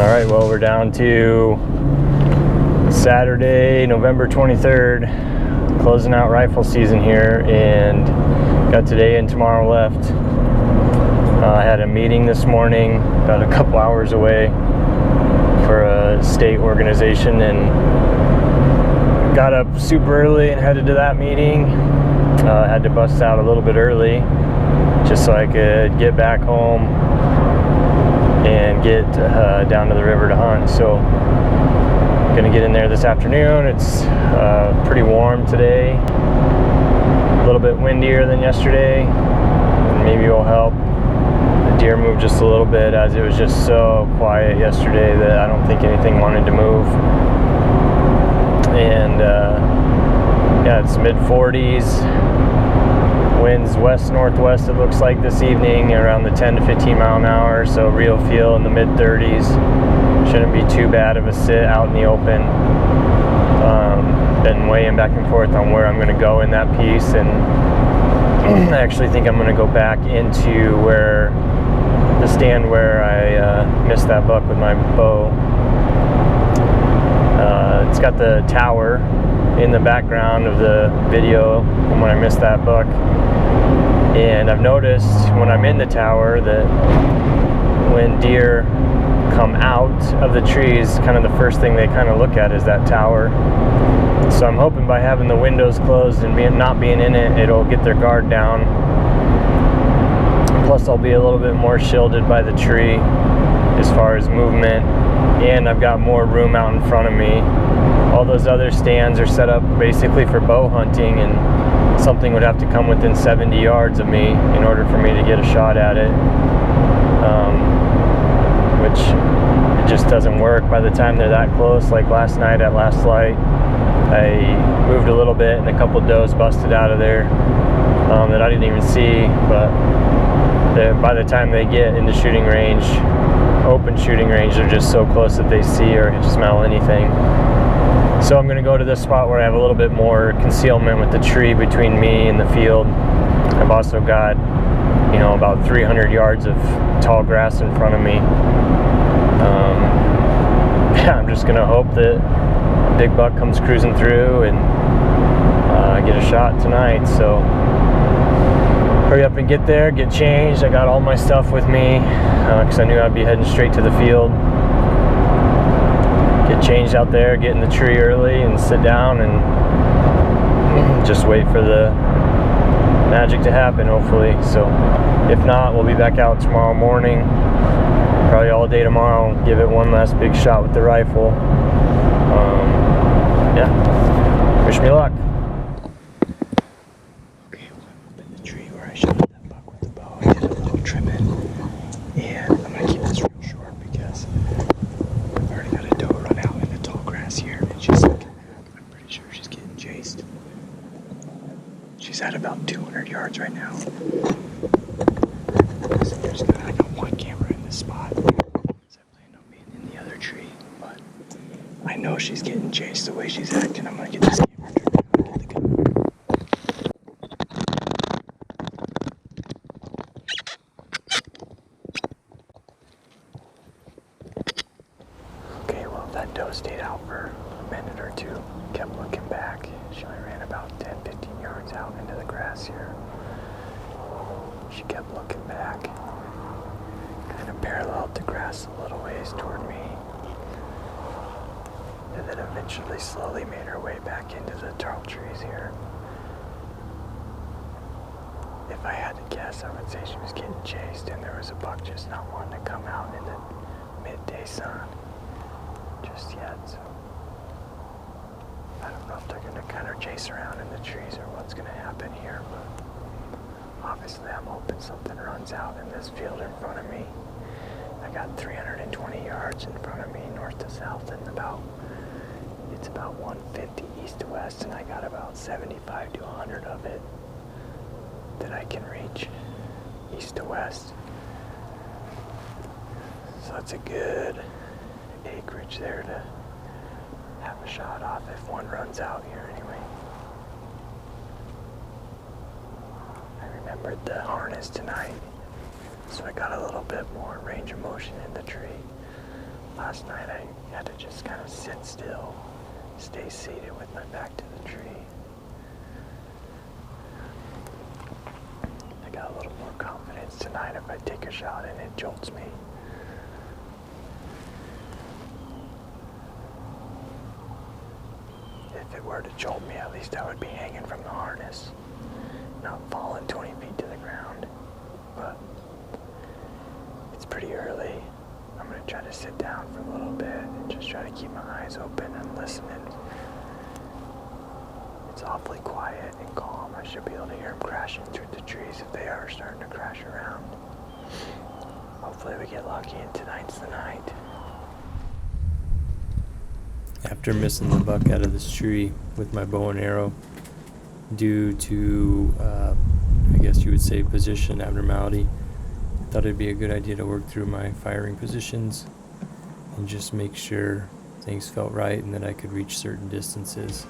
All right, well, we're down to Saturday, November 23rd, closing out rifle season here, and got today and tomorrow left. I had a meeting this morning, about a couple hours away, for a state organization, and got up super early and headed to that meeting. Had to bust out a little bit early just so I could get back home and get down to the river to hunt. So I'm gonna get in there this afternoon. It's pretty warm today, a little bit windier than yesterday, and maybe it'll help. The deer moved just a little bit, as it was just so quiet yesterday that I don't think anything wanted to move. And yeah, it's mid-40s. Winds west-northwest, it looks like, this evening, around the 10 to 15 mile an hour, so real feel in the mid-30s. Shouldn't be too bad of a sit out in the open. Been weighing back and forth on where I'm going to go in that piece, and I actually think I'm going to go back into where the stand where I missed that buck with my bow. It's got the tower in the background of the video from when I missed that buck, and I've noticed when I'm in the tower that when deer come out of the trees, kind of the first thing they kind of look at is that tower. So I'm hoping by having the windows closed and not being in it, it'll get their guard down. Plus I'll be a little bit more shielded by the tree as far as movement, and I've got more room out in front of me. All those other stands are set up basically for bow hunting, and something would have to come within 70 yards of me in order for me to get a shot at it, which it just doesn't work by the time they're that close. Like last night at last light, I moved a little bit and a couple does busted out of there that I didn't even see, but by the time they get into shooting range, open shooting range, they're just so close that they see or smell anything. So I'm going to go to this spot where I have a little bit more concealment with the tree between me and the field. I've also got, you know, about 300 yards of tall grass in front of me. Yeah, I'm just going to hope that a big buck comes cruising through and I get a shot tonight. So hurry up and get there, get changed. I got all my stuff with me because I knew I'd be heading straight to the field. Get changed out there, get in the tree early, and sit down and just wait for the magic to happen, hopefully. So if not, we'll be back out tomorrow morning, probably all day tomorrow, give it one last big shot with the rifle. Yeah, wish me luck. Okay, well, I'm up in the tree where I shot that buck with the bow. I did a little trimming, and I'm going to keep this real short because I've already got a doe run out in the tall grass here, and she's like, I'm pretty sure she's getting chased. She's at about 200 yards right now. So I got one camera in this spot, so I plan on being in the other tree, but I know she's getting chased the way she's acting. I'm gonna get this camera turned on and get the gun. Okay, well, that doe stayed out for a minute or two, kept looking back. She only ran about 10-15 yards out into the grass here. She kept looking back, kind of paralleled the grass a little ways toward me, and then eventually slowly made her way back into the tall trees here. If I had to guess, I would say she was getting chased, and there was a buck just not wanting to come out in the midday sun just yet. So I don't know if they're going to kind of chase around in the trees or what's going to happen here, but obviously I'm hoping something runs out in this field in front of me. I got 320 yards in front of me, north to south, and it's about 150 east to west, and I got about 75 to 100 of it that I can reach east to west. So that's a good acreage there to have a shot off if one runs out here anyway. I remembered the harness tonight, so I got a little bit more range of motion in the tree. Last night I had to just kind of sit still, stay seated with my back to the tree. I got a little more confidence tonight if I take a shot and it jolts me. If it were to jolt me, at least I would be hanging from the harness, not falling 20 feet to the ground. But it's pretty early. I'm going to try to sit down for a little bit and just try to keep my eyes open and listening. It's awfully quiet and calm. I should be able to hear them crashing through the trees if they are starting to crash around. Hopefully we get lucky and tonight's the night. After missing the buck out of this tree with my bow and arrow due to, I guess you would say, position abnormality, I thought it'd be a good idea to work through my firing positions and just make sure things felt right and that I could reach certain distances.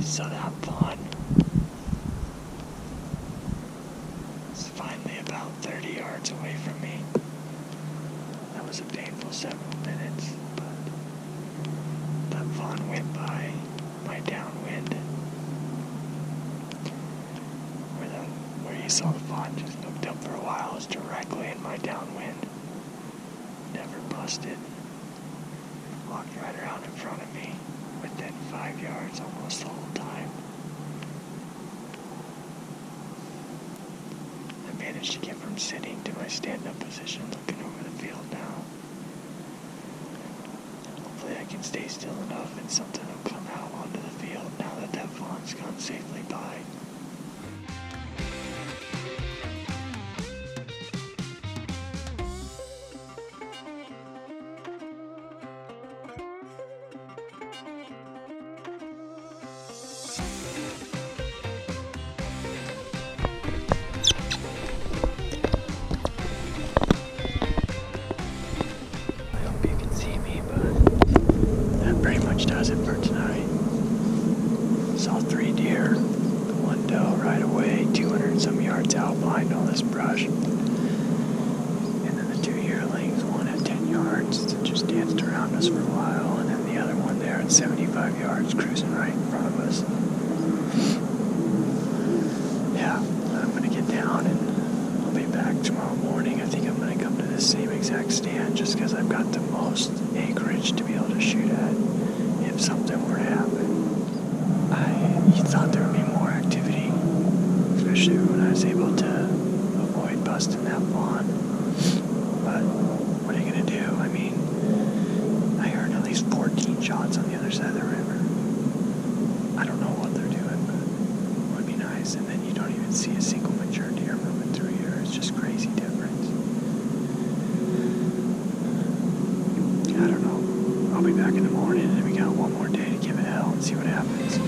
So that fawn is finally about 30 yards away from me. That was a painful several minutes, but that fawn went by my downwind. Where you saw the fawn just looked up for a while is directly in my downwind. Never busted. Walked right around in front of me within 5 yards almost the whole time. I managed to get from sitting to my stand-up position looking over the field now. Hopefully I can stay still enough and something will come out onto the field now that that fawn's gone safely by. Does it for tonight. Saw 3 deer, the 1 doe right away, 200 and some yards out behind all this brush. And then the 2 yearlings, one at 10 yards that just danced around us for a while, and then the other one there at 75 yards cruising right in front of us. Yeah, I'm gonna get down and I'll be back tomorrow morning. I think I'm gonna come to this same exact stand just because I've got the most acreage to be able to shoot at. If something were to happen, you thought there would be more activity, especially when I was able to avoid busting that fawn. But what are you going to do? I mean, I heard at least 14 shots on the other side of the river. I don't know what they're doing, but it would be nice. And then you don't even see a single mature deer moving through here. It's just crazy difference. I don't know. I'll be back in the morning and we got one more day to give it hell and see what happens.